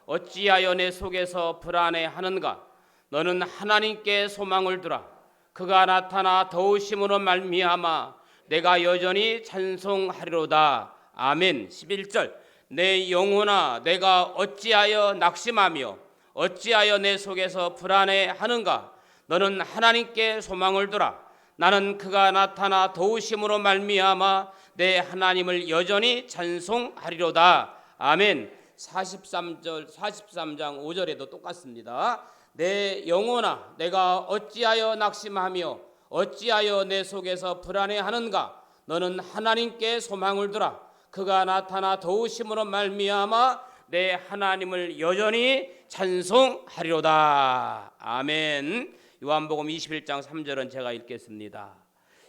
어찌하여 내 속에서 불안해하는가? 너는 하나님께 소망을 두라. 그가 나타나 도우심으로 말미암아 내가 여전히 찬송하리로다. 아멘. 11절. 내 영혼아 내가 어찌하여 낙심하며 어찌하여 내 속에서 불안해하는가? 너는 하나님께 소망을 두라. 나는 그가 나타나 도우심으로 말미암아 내 하나님을 여전히 찬송하리로다. 아멘. 43장 5절에도 똑같습니다. 내 영혼아 내가 어찌하여 낙심하며 어찌하여 내 속에서 불안해하는가? 너는 하나님께 소망을 두라. 그가 나타나 도우심으로 말미암아 내 하나님을 여전히 찬송하리로다. 아멘. 요한복음 21장 3절은 제가 읽겠습니다.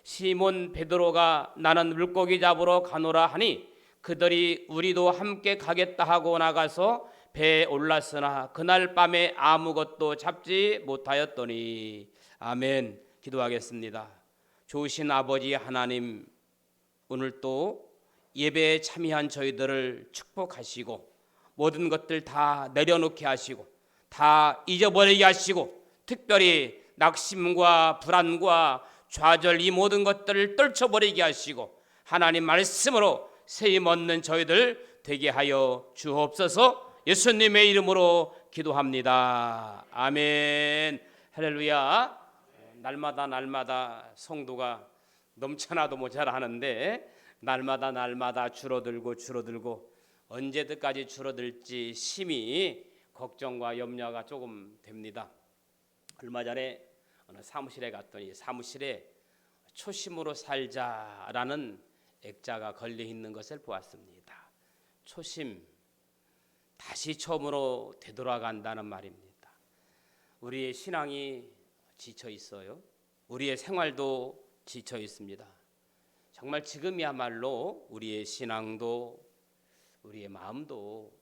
시몬 베드로가 나는 물고기 잡으러 가노라 하니 그들이 우리도 함께 가겠다 하고 나가서 배에 올랐으나 그날 밤에 아무것도 잡지 못하였더니. 아멘. 기도하겠습니다. 좋으신 아버지 하나님, 오늘 또 예배에 참여한 저희들을 축복하시고 모든 것들 다 내려놓게 하시고 다 잊어버리게 하시고 특별히 낙심과 불안과 좌절 이 모든 것들을 떨쳐버리게 하시고 하나님 말씀으로 세임 얻는 저희들 되게 하여 주옵소서. 예수님의 이름으로 기도합니다. 아멘. 할렐루야. 날마다 성도가 넘쳐나도 모자라는데 날마다 줄어들고 언제까지 줄어들지 심히 걱정과 염려가 조금 됩니다. 얼마 전에 어느 사무실에 갔더니 사무실에 초심으로 살자라는 액자가 걸려 있는 것을 보았습니다. 초심, 다시 처음으로 되돌아간다는 말입니다. 우리의 신앙이 지쳐 있어요. 우리의 생활도 지쳐 있습니다. 정말 지금이야말로 우리의 신앙도 우리의 마음도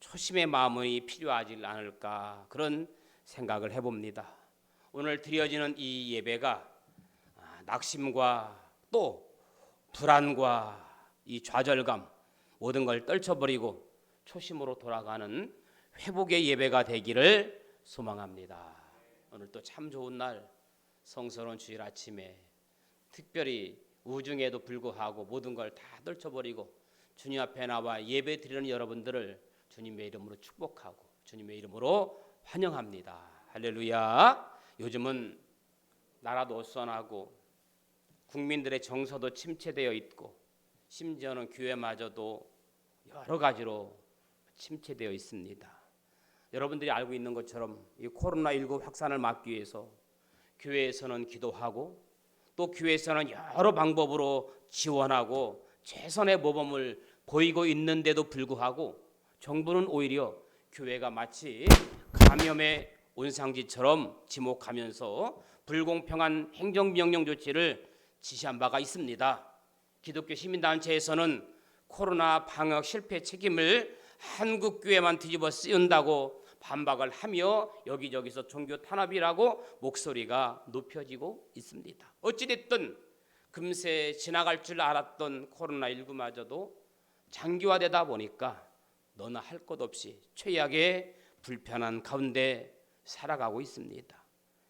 초심의 마음이 필요하지 않을까 그런 생각을 해봅니다. 오늘 드려지는 이 예배가 낙심과 또 불안과 이 좌절감 모든 걸 떨쳐버리고 초심으로 돌아가는 회복의 예배가 되기를 소망합니다. 오늘 또 참 좋은 날 성스러운 주일 아침에 특별히 우중에도 불구하고 모든 걸 다 떨쳐버리고 주님 앞에 나와 예배 드리는 여러분들을 주님의 이름으로 축복하고 주님의 이름으로 환영합니다. 할렐루야. 요즘은 나라도 어수선하고 국민들의 정서도 침체되어 있고 심지어는 교회마저도 여러 가지로 침체되어 있습니다. 여러분들이 알고 있는 것처럼 이 코로나19 확산을 막기 위해서 교회에서는 기도하고 또 교회에서는 여러 방법으로 지원하고 최선의 모범을 보이고 있는데도 불구하고 정부는 오히려 교회가 마치 감염의 온상지처럼 지목하면서 불공평한 행정명령 조치를 지시한 바가 있습니다. 기독교 시민단체에서는 코로나 방역 실패 책임을 한국교회만 뒤집어 씌운다고 반박을 하며 여기저기서 종교 탄압이라고 목소리가 높여지고 있습니다. 어찌됐든 금세 지나갈 줄 알았던 코로나19마저도 장기화되다 보니까 너나 할 것 없이 최악의 불편한 가운데 살아가고 있습니다.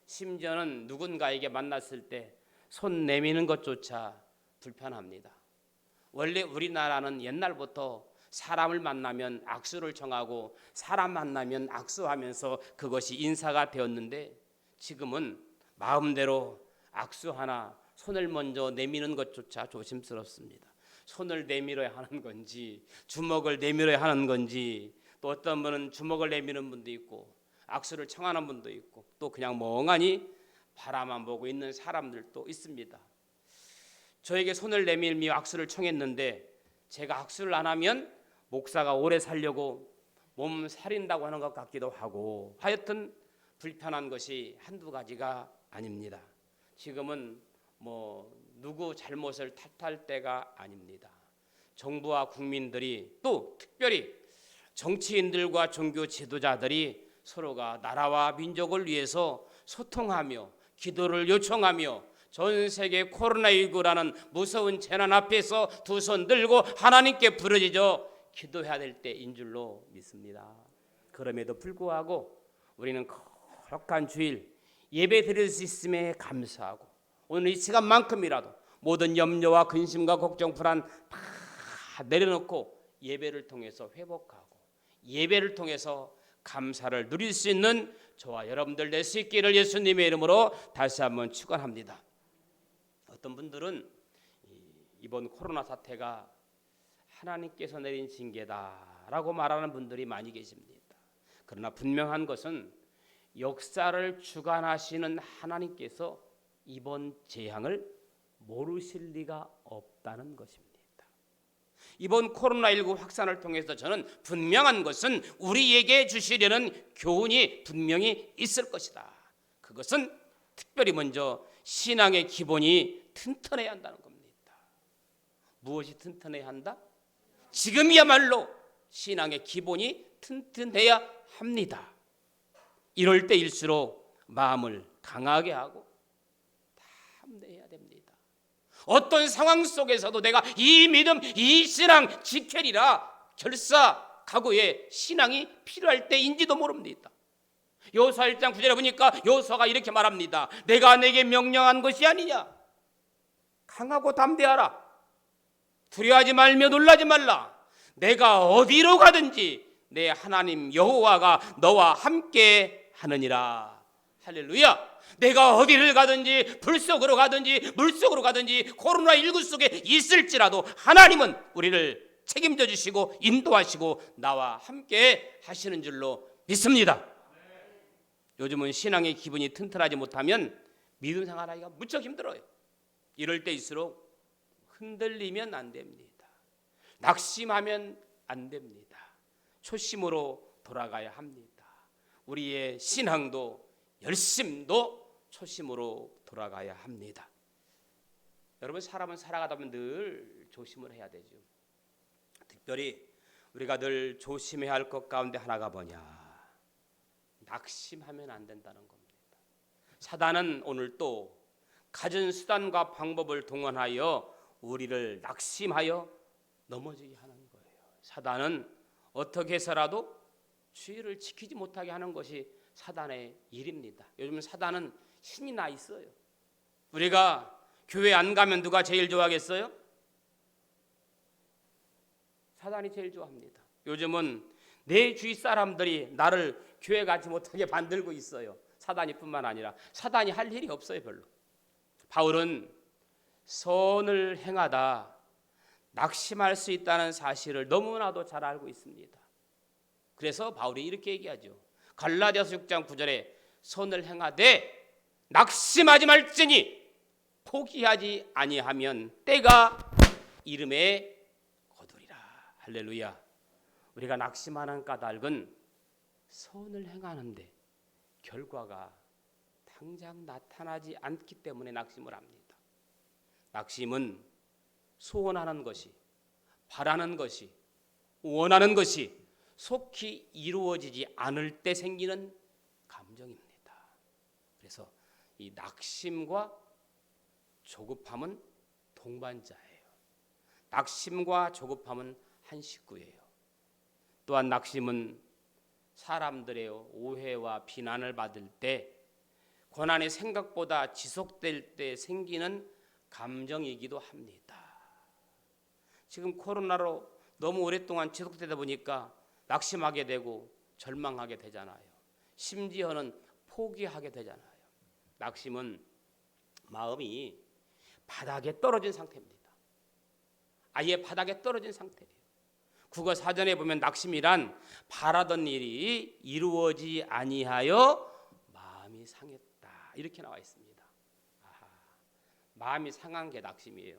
심지어는 누군가에게 만났을 때 손 내미는 것조차 불편합니다. 원래 우리나라는 옛날부터 사람을 만나면 악수를 청하고 사람 만나면 악수하면서 그것이 인사가 되었는데 지금은 마음대로 악수하나 손을 먼저 내미는 것조차 조심스럽습니다. 손을 내밀어야 하는 건지 주먹을 내밀어야 하는 건지 또 어떤 분은 주먹을 내미는 분도 있고 악수를 청하는 분도 있고 또 그냥 멍하니 바라만 보고 있는 사람들도 있습니다. 저에게 손을 내밀며 악수를 청했는데 제가 악수를 안 하면 목사가 오래 살려고 몸 살인다고 하는 것 같기도 하고 하여튼 불편한 것이 한두 가지가 아닙니다. 지금은 누구 잘못을 탓할 때가 아닙니다. 정부와 국민들이 또 특별히 정치인들과 종교 지도자들이 서로가 나라와 민족을 위해서 소통하며 기도를 요청하며 전 세계 코로나19라는 무서운 재난 앞에서 두 손 들고 하나님께 부르짖어 기도해야 될 때인 줄로 믿습니다. 그럼에도 불구하고 우리는 거룩한 주일 예배 드릴 수 있음에 감사하고 오늘 이 시간만큼이라도 모든 염려와 근심과 걱정 불안 다 내려놓고 예배를 통해서 회복하고 예배를 통해서 감사를 누릴 수 있는 저와 여러분들 될 수 있기를 예수님의 이름으로 다시 한번 축원합니다. 어떤 분들은 이번 코로나 사태가 하나님께서 내린 징계다라고 말하는 분들이 많이 계십니다. 그러나 분명한 것은 역사를 주관하시는 하나님께서 이번 재앙을 모르실 리가 없다는 것입니다. 이번 코로나19 확산을 통해서 저는 분명한 것은 우리에게 주시려는 교훈이 분명히 있을 것이다. 그것은 특별히 먼저 신앙의 기본이 튼튼해야 한다는 겁니다. 무엇이 튼튼해야 한다? 지금이야말로 신앙의 기본이 튼튼해야 합니다. 이럴 때일수록 마음을 강하게 하고 담대해야 됩니다. 어떤 상황 속에서도 내가 이 믿음, 이 신앙 지켜리라 결사각오의 신앙이 필요할 때인지도 모릅니다. 여호수아 1장 9절에 보니까 여호수아가 이렇게 말합니다. 내가 내게 명령한 것이 아니냐. 강하고 담대하라. 두려워하지 말며 놀라지 말라. 내가 어디로 가든지 내 하나님 여호와가 너와 함께 하느니라. 할렐루야. 내가 어디를 가든지 불 속으로 가든지 물 속으로 가든지 코로나19 속에 있을지라도 하나님은 우리를 책임져 주시고 인도하시고 나와 함께 하시는 줄로 믿습니다. 요즘은 신앙의 기분이 튼튼하지 못하면 믿음 생활하기가 무척 힘들어요. 이럴 때일수록 흔들리면 안 됩니다. 낙심하면 안 됩니다. 초심으로 돌아가야 합니다. 우리의 신앙도 열심도 초심으로 돌아가야 합니다. 여러분, 사람은 살아가다 보면 늘 조심을 해야 되죠. 특별히 우리가 늘 조심해야 할 것 가운데 하나가 뭐냐? 낙심하면 안 된다는 겁니다. 사단은 오늘 또 가진 수단과 방법을 동원하여 우리를 낙심하여 넘어지게 하는 거예요. 사단은 어떻게 해서라도 주의를 지키지 못하게 하는 것이 사단의 일입니다. 요즘 사단은 신이 나 있어요. 우리가 교회 안 가면 누가 제일 좋아하겠어요? 사단이 제일 좋아합니다. 요즘은 내 주위 사람들이 나를 교회 가지 못하게 만들고 있어요. 사단이 뿐만 아니라 사단이 할 일이 없어요. 별로. 바울은 선을 행하다 낙심할 수 있다는 사실을 너무나도 잘 알고 있습니다. 그래서 바울이 이렇게 얘기하죠. 갈라디아서 6장 9절에 선을 행하되 낙심하지 말지니 포기하지 아니하면 때가 이름에 거두리라. 할렐루야. 우리가 낙심하는 까닭은 선을 행하는데 결과가 당장 나타나지 않기 때문에 낙심을 합니다. 낙심은 소원하는 것이, 바라는 것이, 원하는 것이 속히 이루어지지 않을 때 생기는 감정입니다. 그래서 이 낙심과 조급함은 동반자예요. 낙심과 조급함은 한 식구예요. 또한 낙심은 사람들의 오해와 비난을 받을 때, 고난이 생각보다 지속될 때 생기는 감정이기도 합니다. 지금 코로나로 너무 오랫동안 지속되다 보니까 낙심하게 되고 절망하게 되잖아요. 심지어는 포기하게 되잖아요. 낙심은 마음이 바닥에 떨어진 상태입니다. 아예 바닥에 떨어진 상태예요. 국어 사전에 보면 낙심이란 바라던 일이 이루어지지 아니하여 마음이 상했다, 이렇게 나와 있습니다. 마음이 상한 게 낙심이에요.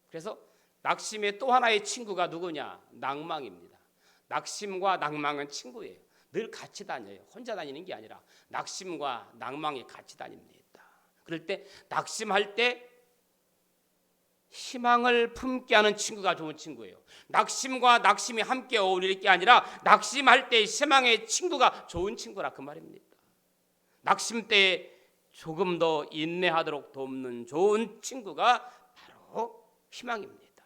그래서 낙심의 또 하나의 친구가 누구냐? 낭망입니다. 낙심과 낭망은 친구예요. 늘 같이 다녀요. 혼자 다니는 게 아니라 낙심과 낭망이 같이 다닙니다. 그럴 때 낙심할 때 희망을 품게 하는 친구가 좋은 친구예요. 낙심과 낙심이 함께 어울릴 게 아니라 낙심할 때 희망의 친구가 좋은 친구라, 그 말입니다. 낙심 때에 조금 더 인내하도록 돕는 좋은 친구가 바로 희망입니다.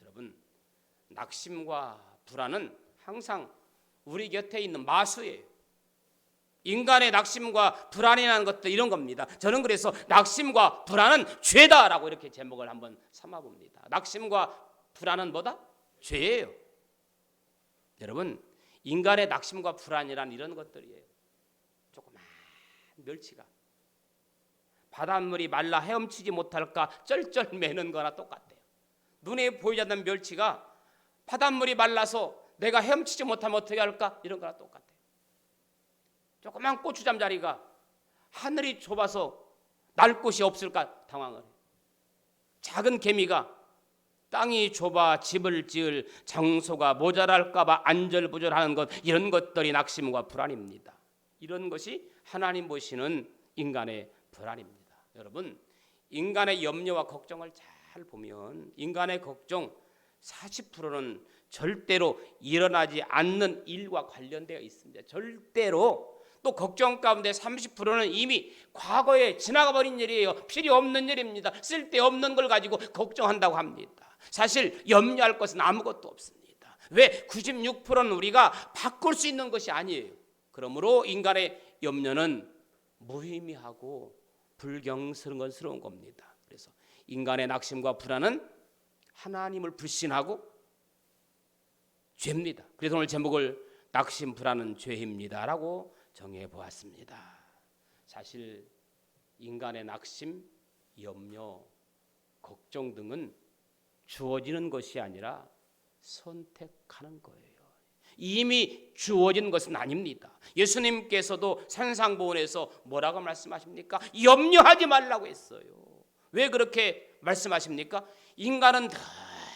여러분, 낙심과 불안은 항상 우리 곁에 있는 마수예요. 인간의 낙심과 불안이라는 것도 이런 겁니다. 저는 그래서 낙심과 불안은 죄다라고 이렇게 제목을 한번 삼아봅니다. 낙심과 불안은 뭐다? 죄예요. 여러분, 인간의 낙심과 불안이란 이런 것들이에요. 조그만 멸치가 바닷물이 말라 헤엄치지 못할까 쩔쩔 매는 거나 똑같아요. 눈에 보이지 않는 멸치가 바닷물이 말라서 내가 헤엄치지 못하면 어떻게 할까? 이런 거나 똑같아요. 조그만 고추잠 자리가 하늘이 좁아서 날 곳이 없을까 당황을 해요. 작은 개미가 땅이 좁아 집을 지을 장소가 모자랄까 봐 안절부절하는 것, 이런 것들이 낙심과 불안입니다. 이런 것이 하나님 보시는 인간의 불안입니다. 여러분, 인간의 염려와 걱정을 잘 보면 인간의 걱정 40%는 절대로 일어나지 않는 일과 관련되어 있습니다. 절대로. 또 걱정 가운데 30%는 이미 과거에 지나가 버린 일이에요. 필요 없는 일입니다. 쓸데없는 걸 가지고 걱정한다고 합니다. 사실 염려할 것은 아무것도 없습니다. 왜? 96%는 우리가 바꿀 수 있는 것이 아니에요. 그러므로 인간의 염려는 무의미하고 불경스러운 겁니다. 그래서 인간의 낙심과 불안은 하나님을 불신하고 죄입니다. 그래서 오늘 제목을 낙심 불안은 죄입니다라고 정해 보았습니다. 사실 인간의 낙심, 염려, 걱정 등은 주어지는 것이 아니라 선택하는 거예요. 이미 주어진 것은 아닙니다. 예수님께서도 산상보훈에서 뭐라고 말씀하십니까? 염려하지 말라고 했어요. 왜 그렇게 말씀하십니까? 인간은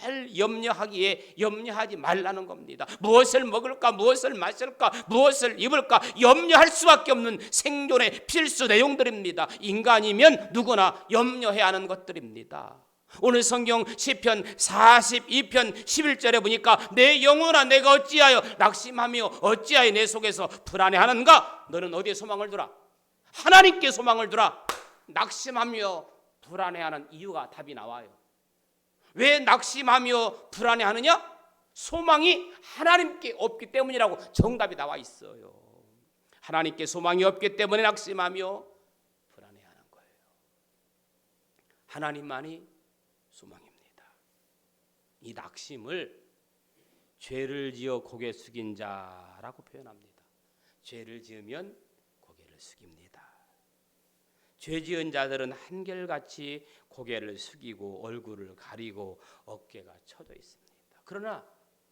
늘 염려하기에 염려하지 말라는 겁니다. 무엇을 먹을까, 무엇을 마실까, 무엇을 입을까 염려할 수밖에 없는 생존의 필수 내용들입니다. 인간이면 누구나 염려해야 하는 것들입니다. 오늘 성경 시편 42편 11절에 보니까 내 영혼아 내가 어찌하여 낙심하며 어찌하여 내 속에서 불안해하는가? 너는 어디에 소망을 두라? 하나님께 소망을 두라. 낙심하며 불안해하는 이유가 답이 나와요. 왜 낙심하며 불안해하느냐? 소망이 하나님께 없기 때문이라고 정답이 나와 있어요. 하나님께 소망이 없기 때문에 낙심하며 불안해하는 거예요. 하나님만이 소망입니다. 이 낙심을 죄를 지어 고개 숙인 자라고 표현합니다. 죄를 지으면 고개를 숙입니다. 죄 지은 자들은 한결같이 고개를 숙이고 얼굴을 가리고 어깨가 쳐져 있습니다. 그러나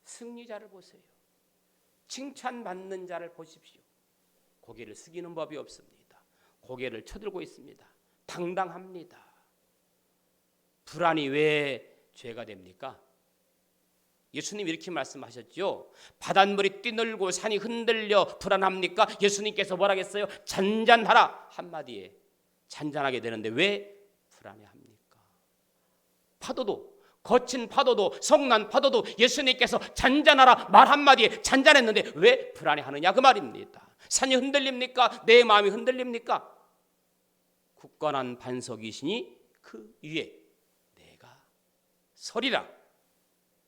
승리자를 보세요. 칭찬받는 자를 보십시오. 고개를 숙이는 법이 없습니다. 고개를 쳐들고 있습니다. 당당합니다. 불안이 왜 죄가 됩니까? 예수님 이렇게 말씀하셨죠. 바닷물이 뛰놀고 산이 흔들려 불안합니까? 예수님께서 뭐라 했어요? 잔잔하라 한마디에 잔잔하게 되는데 왜 불안해합니까? 파도도, 거친 파도도, 성난 파도도 예수님께서 잔잔하라 말 한마디에 잔잔했는데 왜 불안해하느냐 그 말입니다. 산이 흔들립니까? 내 마음이 흔들립니까? 굳건한 반석이시니 그 위에 내가 서리라.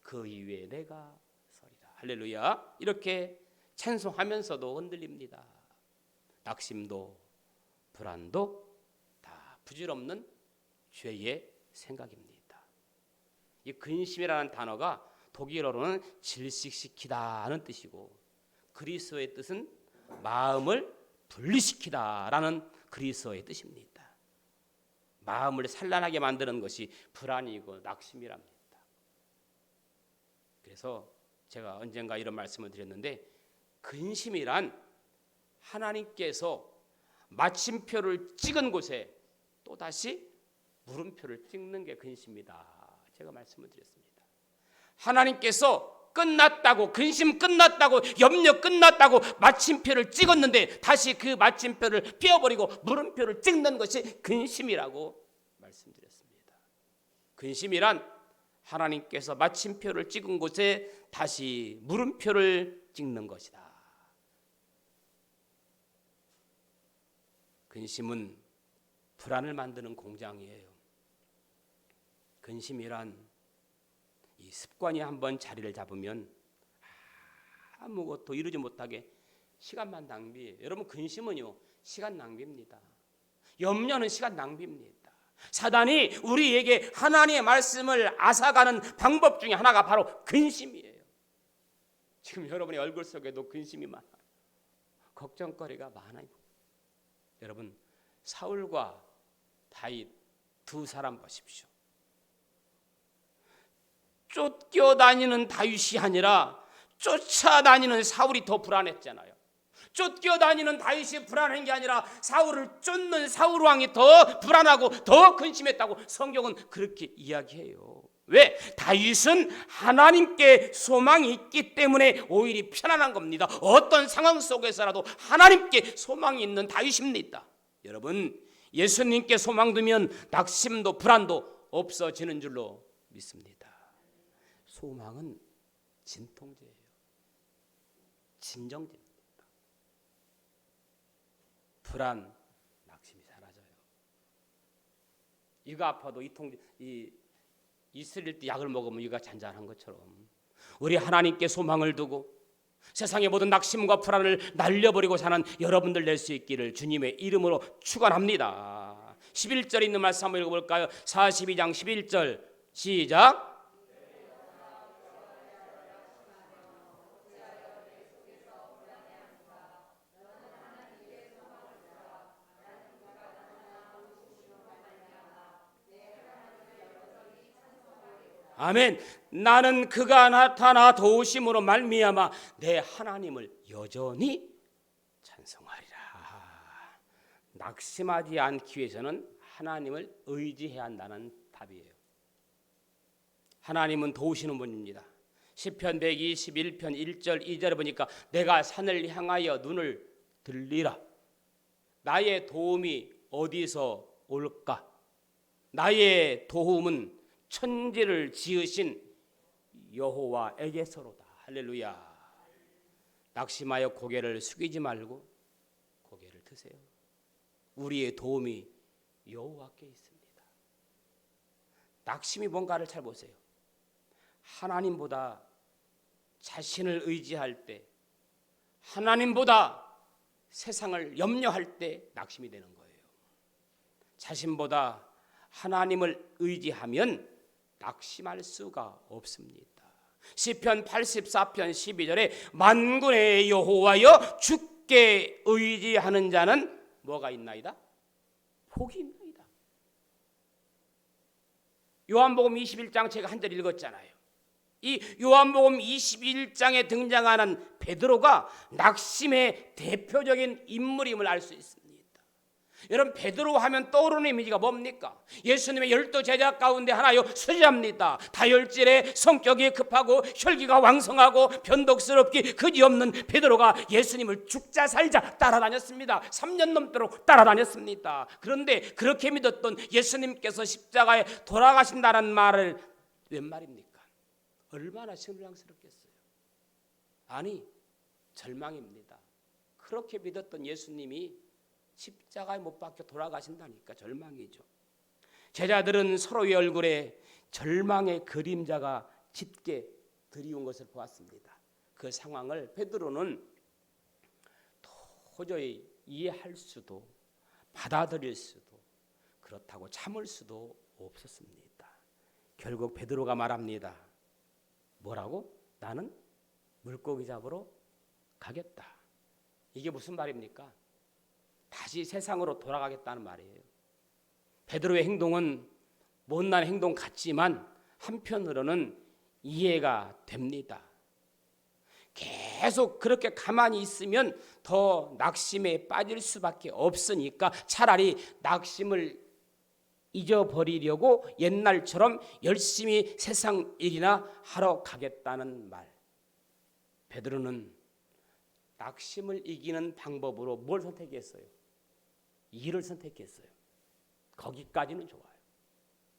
그 위에 내가 서리라. 할렐루야. 이렇게 찬송하면서도 흔들립니다. 낙심도 불안도 다 부질없는 죄의 생각입니다. 이 근심이라는 단어가 독일어로는 질식시키다는 뜻이고 그리스어의 뜻은 마음을 분리시키다라는 그리스어의 뜻입니다. 마음을 산란하게 만드는 것이 불안이고 낙심이랍니다. 그래서 제가 언젠가 이런 말씀을 드렸는데 근심이란 하나님께서 마침표를 찍은 곳에 또다시 물음표를 찍는 게 근심이다. 제가 말씀을 드렸습니다. 하나님께서 끝났다고, 근심 끝났다고, 염려 끝났다고 마침표를 찍었는데 다시 그 마침표를 떼어버리고 물음표를 찍는 것이 근심이라고 말씀드렸습니다. 근심이란 하나님께서 마침표를 찍은 곳에 다시 물음표를 찍는 것이다. 근심은 불안을 만드는 공장이에요. 근심이란 이 습관이 한번 자리를 잡으면 아무것도 이루지 못하게 시간만 낭비해요. 여러분, 근심은요 시간 낭비입니다. 염려는 시간 낭비입니다. 사단이 우리에게 하나님의 말씀을 앗아가는 방법 중에 하나가 바로 근심이에요. 지금 여러분의 얼굴 속에도 근심이 많아요. 걱정거리가 많아요. 여러분, 사울과 다윗 두 사람 보십시오. 쫓겨다니는 다윗이 아니라 쫓아다니는 사울이 더 불안했잖아요. 쫓겨다니는 다윗이 불안한 게 아니라 사울을 쫓는 사울 왕이 더 불안하고 더 근심했다고 성경은 그렇게 이야기해요. 왜? 다윗은 하나님께 소망이 있기 때문에 오히려 편안한 겁니다. 어떤 상황 속에서라도 하나님께 소망이 있는 다윗입니다. 여러분, 예수님께 소망 두면 낙심도 불안도 없어지는 줄로 믿습니다. 소망은 진통제예요. 진정제입니다. 불안, 낙심이 사라져요. 이가 아파도 이슬릴 때 약을 먹으면 이가 잔잔한 것처럼 우리 하나님께 소망을 두고 세상의 모든 낙심과 불안을 날려버리고 사는 여러분들 될 수 있기를 주님의 이름으로 축원합니다. 11절에 있는 말씀 한번 읽어볼까요? 42장 11절 시작. 아멘. 나는 그가 나타나 도우심으로 말미암아 내 하나님을 여전히 찬송하리라. 낙심하지 않기 위해서는 하나님을 의지해야 한다는 답이에요. 하나님은 도우시는 분입니다. 시편 121편 1절 2절에 보니까 내가 산을 향하여 눈을 들리라. 나의 도움이 어디서 올까? 나의 도움은 천지를 지으신 여호와에게서로다. 할렐루야. 낙심하여 고개를 숙이지 말고 고개를 드세요. 우리의 도움이 여호와께 있습니다. 낙심이 뭔가를 잘 보세요. 하나님보다 자신을 의지할 때, 하나님보다 세상을 염려할 때 낙심이 되는 거예요. 자신보다 하나님을 의지하면 낙심할 수가 없습니다. 시편 84편 12절에 만군의 여호와여 주께 의지하는 자는 뭐가 있나이다? 복이 있나이다. 요한복음 21장 제가 한 절 읽었잖아요. 이 요한복음 21장에 등장하는 베드로가 낙심의 대표적인 인물임을 알 수 있습니다. 여러분, 베드로 하면 떠오르는 이미지가 뭡니까? 예수님의 12 제자 가운데 하나요, 수지합니다. 다혈질의 성격이 급하고 혈기가 왕성하고 변덕스럽기 그지없는 베드로가 예수님을 죽자 살자 따라다녔습니다. 3년 넘도록 따라다녔습니다. 그런데 그렇게 믿었던 예수님께서 십자가에 돌아가신다는 말을 웬 말입니까? 얼마나 신랑스럽겠어요. 아니, 절망입니다. 그렇게 믿었던 예수님이 십자가에 못 박혀 돌아가신다니까 절망이죠. 제자들은 서로의 얼굴에 절망의 그림자가 짙게 드리운 것을 보았습니다. 그 상황을 베드로는 도저히 이해할 수도 받아들일 수도 그렇다고 참을 수도 없었습니다. 결국 베드로가 말합니다. 뭐라고? 나는 물고기 잡으러 가겠다. 이게 무슨 말입니까? 다시 세상으로 돌아가겠다는 말이에요. 베드로의 행동은 못난 행동 같지만 한편으로는 이해가 됩니다. 계속 그렇게 가만히 있으면 더 낙심에 빠질 수밖에 없으니까 차라리 낙심을 잊어버리려고 옛날처럼 열심히 세상 일이나 하러 가겠다는 말. 베드로는 낙심을 이기는 방법으로 뭘 선택했어요? 일을 선택했어요. 거기까지는 좋아요.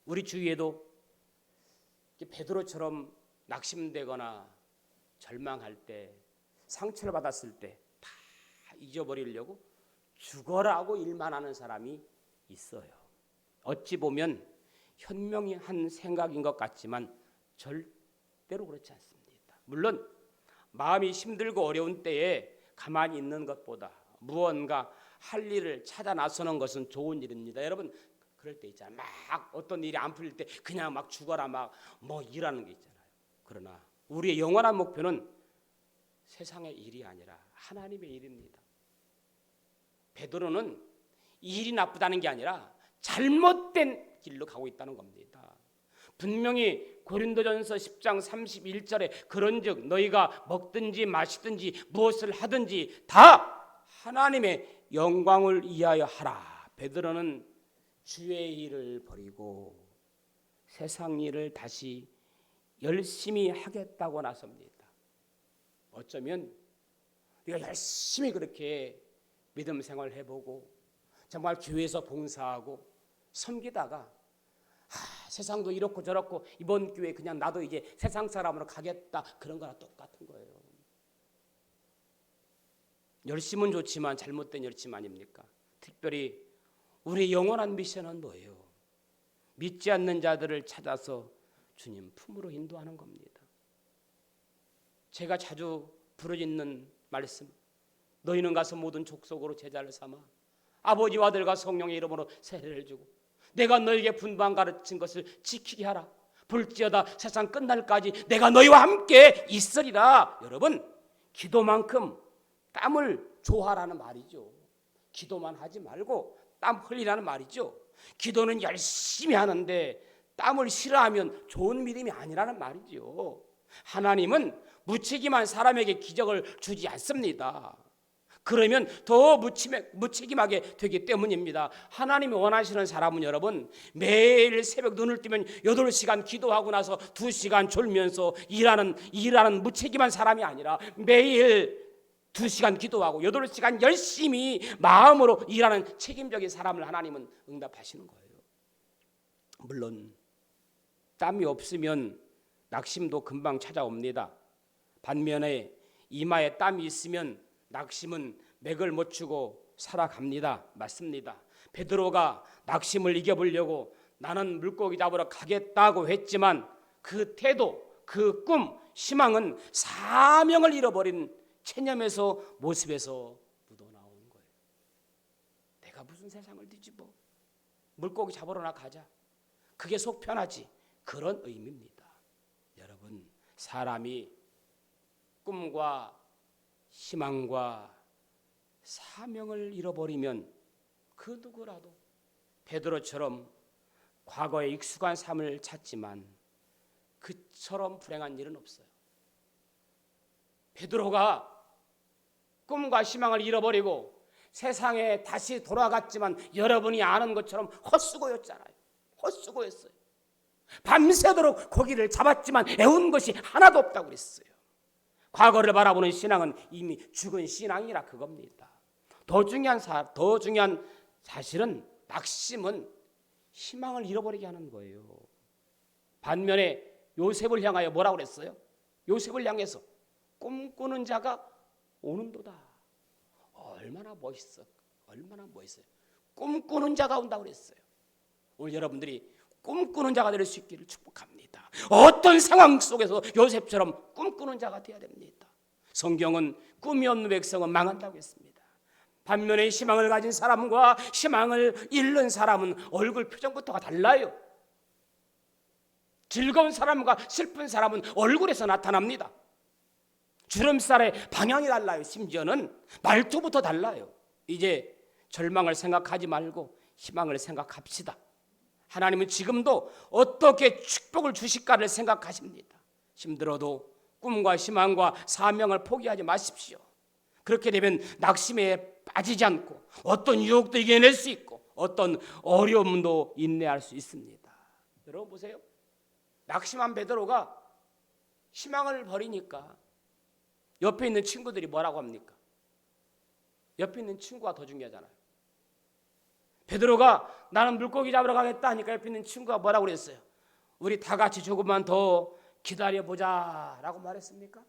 우리 주위에도 베드로처럼 낙심되거나 절망할 때, 상처를 받았을 때 다 잊어버리려고 죽어라고 일만 하는 사람이 있어요. 어찌 보면 현명한 생각인 것 같지만 절대로 그렇지 않습니다. 물론 마음이 힘들고 어려운 때에 가만히 있는 것보다 무언가 할 일을 찾아 나서는 것은 좋은 일입니다. 여러분 그럴 때 있잖아요. 막 어떤 일이 안 풀릴 때 그냥 막 죽어라 막 뭐 일하는 게 있잖아요. 그러나 우리의 영원한 목표는 세상의 일이 아니라 하나님의 일입니다. 베드로는 일이 나쁘다는 게 아니라 잘못된 길로 가고 있다는 겁니다. 분명히 고린도전서 10장 31절에 그런즉 너희가 먹든지 마시든지 무엇을 하든지 다 하나님의 영광을 위하여 하라. 베드로는 주의 일을 버리고 세상 일을 다시 열심히 하겠다고 나섭니다. 어쩌면 우리가 열심히 그렇게 믿음 생활을 해보고 정말 교회에서 봉사하고 섬기다가 세상도 이렇고 저렇고 이번 교회 그냥 나도 이제 세상 사람으로 가겠다 그런 거랑 똑같은 거예요. 열심은 좋지만 잘못된 열심 아닙니까? 특별히 우리 영원한 미션은 뭐예요? 믿지 않는 자들을 찾아서 주님 품으로 인도하는 겁니다. 제가 자주 부르짖는 말씀, 너희는 가서 모든 족속으로 제자를 삼아 아버지와 아들과 성령의 이름으로 세례를 주고 내가 너에게 분반 가르친 것을 지키게 하라. 볼지어다 세상 끝날까지 내가 너희와 함께 있으리라. 여러분 기도만큼 땀을 조하라는 말이죠. 기도만 하지 말고 땀 흘리라는 말이죠. 기도는 열심히 하는데 땀을 싫어하면 좋은 믿음이 아니라는 말이죠. 하나님은 무책임한 사람에게 기적을 주지 않습니다. 그러면 더 무책임하게 되기 때문입니다. 하나님이 원하시는 사람은 여러분 매일 새벽 눈을 뜨면 8시간 기도하고 나서 2시간 졸면서 일하는 무책임한 사람이 아니라 매일 2시간 기도하고 8시간 열심히 마음으로 일하는 책임적인 사람을 하나님은 응답하시는 거예요. 물론 땀이 없으면 낙심도 금방 찾아옵니다. 반면에 이마에 땀이 있으면 낙심은 맥을 못 추고 살아갑니다. 맞습니다. 베드로가 낙심을 이겨보려고 나는 물고기 잡으러 가겠다고 했지만 그 태도, 그 꿈, 희망은 사명을 잃어버린 체념에서 모습에서 묻어나오는 거예요. 내가 무슨 세상을 뒤집어 물고기 잡으러나 가자. 그게 속 편하지. 그런 의미입니다. 여러분 사람이 꿈과 희망과 사명을 잃어버리면 그 누구라도 베드로처럼 과거에 익숙한 삶을 찾지만 그처럼 불행한 일은 없어요. 베드로가 꿈과 희망을 잃어버리고 세상에 다시 돌아갔지만 여러분이 아는 것처럼 헛수고였잖아요. 헛수고였어요. 밤새도록 고기를 잡았지만 애운 것이 하나도 없다고 그랬어요. 과거를 바라보는 신앙은 이미 죽은 신앙이라 그겁니다. 더 중요한 사실은 낙심은 희망을 잃어버리게 하는 거예요. 반면에 요셉을 향하여 뭐라고 그랬어요? 요셉을 향해서 꿈꾸는 자가 오는도다. 얼마나 멋있어요. 꿈꾸는 자가 온다고 그랬어요. 오늘 여러분들이 꿈꾸는 자가 될 수 있기를 축복합니다. 어떤 상황 속에서 요셉처럼 꿈꾸는 자가 되어야 됩니다. 성경은 꿈이 없는 백성은 망한다고 했습니다. 반면에 희망을 가진 사람과 희망을 잃는 사람은 얼굴 표정부터가 달라요. 즐거운 사람과 슬픈 사람은 얼굴에서 나타납니다. 주름살의 방향이 달라요. 심지어는 말투부터 달라요. 이제 절망을 생각하지 말고 희망을 생각합시다. 하나님은 지금도 어떻게 축복을 주실까를 생각하십니다. 힘들어도 꿈과 희망과 사명을 포기하지 마십시오. 그렇게 되면 낙심에 빠지지 않고 어떤 유혹도 이겨낼 수 있고 어떤 어려움도 인내할 수 있습니다. 여러분 보세요. 낙심한 베드로가 희망을 버리니까 옆에 있는 친구들이 뭐라고 합니까? 옆에 있는 친구가 더 중요하잖아요. 베드로가 나는 물고기 잡으러 가겠다 하니까 옆에 있는 친구가 뭐라고 그랬어요? 우리 다 같이 조금만 더 기다려보자 라고 말했습니까?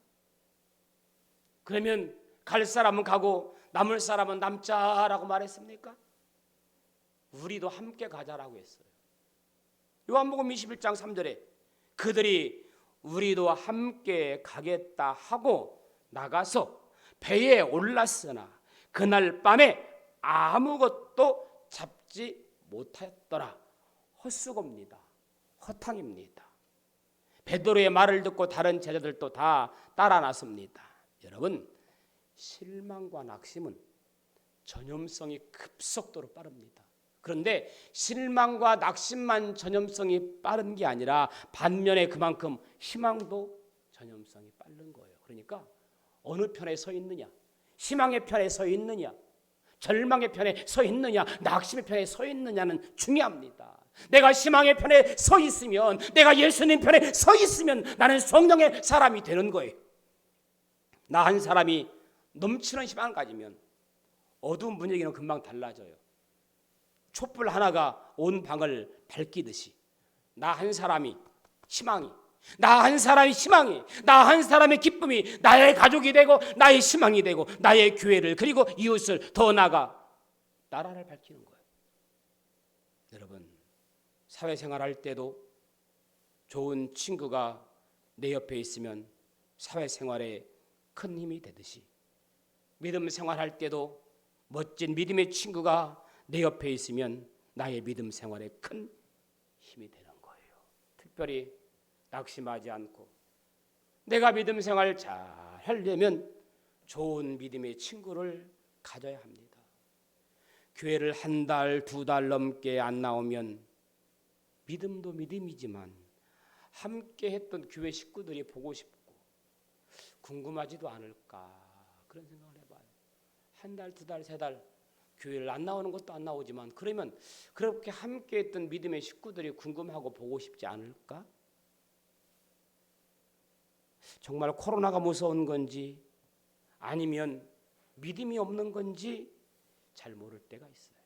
그러면 갈 사람은 가고 남을 사람은 남자라고 말했습니까? 우리도 함께 가자라고 했어요. 요한복음 21장 3절에 그들이 우리도 함께 가겠다 하고 나가서 배에 올랐으나 그날 밤에 아무것도 잡지 못하였더라. 헛수고입니다. 허탕입니다. 베드로의 말을 듣고 다른 제자들도 다 따라 나섭니다. 여러분, 실망과 낙심은 전염성이 급속도로 빠릅니다. 그런데 실망과 낙심만 전염성이 빠른 게 아니라 반면에 그만큼 희망도 전염성이 빠른 거예요. 그러니까 어느 편에 서 있느냐, 희망의 편에 서 있느냐, 절망의 편에 서 있느냐, 낙심의 편에 서 있느냐는 중요합니다. 내가 희망의 편에 서 있으면, 내가 예수님 편에 서 있으면 나는 성령의 사람이 되는 거예요. 나 한 사람이 넘치는 희망을 가지면 어두운 분위기는 금방 달라져요. 촛불 하나가 온 방을 밝히듯이 나 한 사람이 희망이, 나 한 사람이 희망이, 나 한 사람의 기쁨이 나의 가족이 되고 나의 희망이 되고 나의 교회를 그리고 이웃을 더 나아가 나라를 밝히는 거예요. 여러분, 사회생활 할 때도 좋은 친구가 내 옆에 있으면 사회생활에 큰 힘이 되듯이 믿음 생활할 때도 멋진 믿음의 친구가 내 옆에 있으면 나의 믿음 생활에 큰 힘이 되는 거예요. 특별히 낙심하지 않고 내가 믿음 생활 잘 하려면 좋은 믿음의 친구를 가져야 합니다. 교회를 한 달, 두 달 넘게 안 나오면 믿음도 믿음이지만 함께 했던 교회 식구들이 보고 싶고 궁금하지도 않을까 그런 생각을 해봐요. 한 달, 두 달, 세 달 교회를 안 나오는 것도 안 나오지만 그러면 그렇게 함께 했던 믿음의 식구들이 궁금하고 보고 싶지 않을까? 정말 코로나가 무서운 건지 아니면 믿음이 없는 건지 잘 모를 때가 있어요.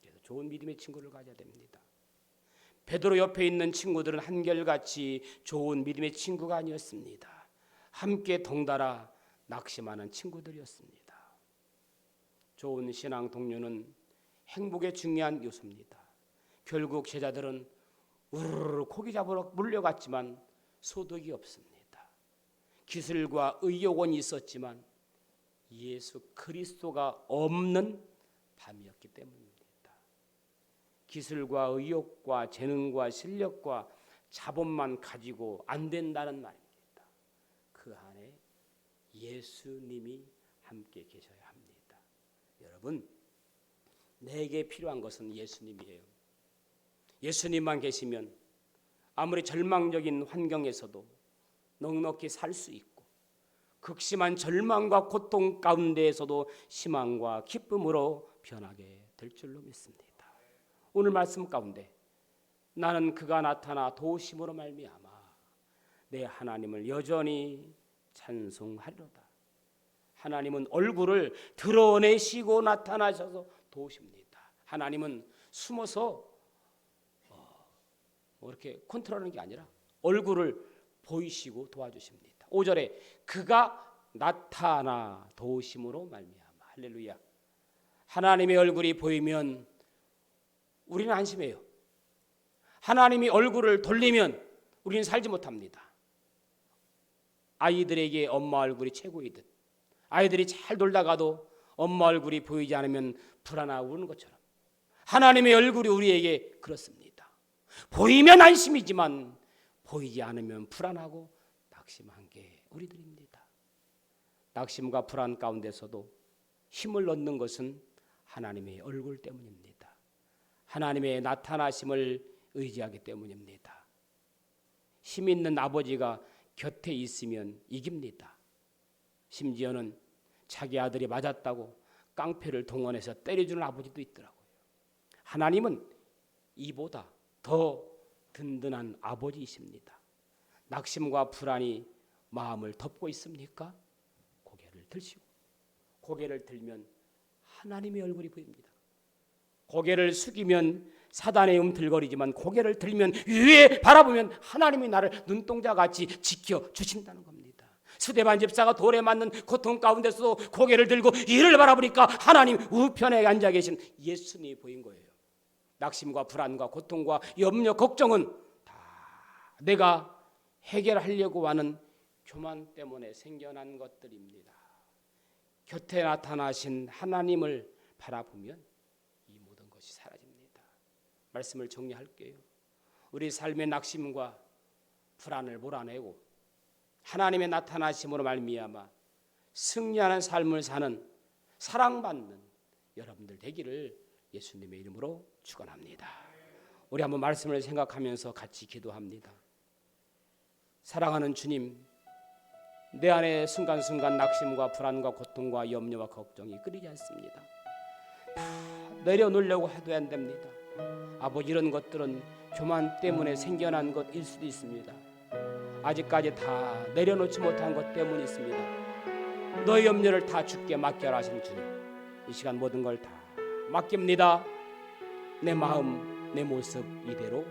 그래서 좋은 믿음의 친구를 가져야 됩니다. 베드로 옆에 있는 친구들은 한결같이 좋은 믿음의 친구가 아니었습니다. 함께 덩달아 낙심하는 친구들이었습니다. 좋은 신앙 동료는 행복의 중요한 요소입니다. 결국 제자들은 우르르 고기 잡으러 몰려갔지만 소득이 없습니다. 기술과 의욕은 있었지만 예수 그리스도가 없는 밤이었기 때문입니다. 기술과 의욕과 재능과 실력과 자본만 가지고 안 된다는 말입니다. 그 안에 예수님이 함께 계셔야 합니다. 여러분, 내게 필요한 것은 예수님이에요. 예수님만 계시면 아무리 절망적인 환경에서도 넉넉히 살 수 있고 극심한 절망과 고통 가운데에서도 희망과 기쁨으로 변하게 될 줄로 믿습니다. 오늘 말씀 가운데 나는 그가 나타나 도우심으로 말미암아 내 하나님을 여전히 찬송하리로다. 하나님은 얼굴을 드러내시고 나타나셔서 도우십니다. 하나님은 숨어서 이렇게 컨트롤하는 게 아니라 얼굴을 보이시고 도와주십니다. 5절에 그가 나타나 도우심으로 말미암아. 할렐루야. 하나님의 얼굴이 보이면 우리는 안심해요. 하나님이 얼굴을 돌리면 우리는 살지 못합니다. 아이들에게 엄마 얼굴이 최고이듯 아이들이 잘 놀다가도 엄마 얼굴이 보이지 않으면 불안하고 그러는 것처럼 하나님의 얼굴이 우리에게 그렇습니다. 보이면 안심이지만 보이지 않으면 불안하고 낙심한 게 우리들입니다. 낙심과 불안 가운데서도 힘을 얻는 것은 하나님의 얼굴 때문입니다. 하나님의 나타나심을 의지하기 때문입니다. 힘 있는 아버지가 곁에 있으면 이깁니다. 심지어는 자기 아들이 맞았다고 깡패를 동원해서 때려주는 아버지도 있더라고요. 하나님은 이보다 더 든든한 아버지이십니다. 낙심과 불안이 마음을 덮고 있습니까? 고개를 들시고 고개를 들면 하나님의 얼굴이 보입니다. 고개를 숙이면 사단의 움틀거리지만 고개를 들면 위에 바라보면 하나님이 나를 눈동자같이 지켜주신다는 겁니다. 스데반 집사가 돌에 맞는 고통 가운데서도 고개를 들고 이를 바라보니까 하나님 우편에 앉아 계신 예수님이 보인 거예요. 낙심과 불안과 고통과 염려, 걱정은 다 내가 해결하려고 하는 교만 때문에 생겨난 것들입니다. 곁에 나타나신 하나님을 바라보면 이 모든 것이 사라집니다. 말씀을 정리할게요. 우리 삶의 낙심과 불안을 몰아내고 하나님의 나타나심으로 말미암아 승리하는 삶을 사는 사랑받는 여러분들 되기를 예수님의 이름으로 축원합니다. 우리 한번 말씀을 생각하면서 같이 기도합니다. 사랑하는 주님, 내 안에 순간순간 낙심과 불안과 고통과 염려와 걱정이 끊이지 않습니다. 다 내려놓으려고 해도 안 됩니다. 아버지, 이런 것들은 교만 때문에 생겨난 것일 수도 있습니다. 아직까지 다 내려놓지 못한 것 때문이 있습니다. 너의 염려를 다 주께 맡겨라 하신 주님, 이 시간 모든 걸 다 맡깁니다. 내 마음, 내 모습 이대로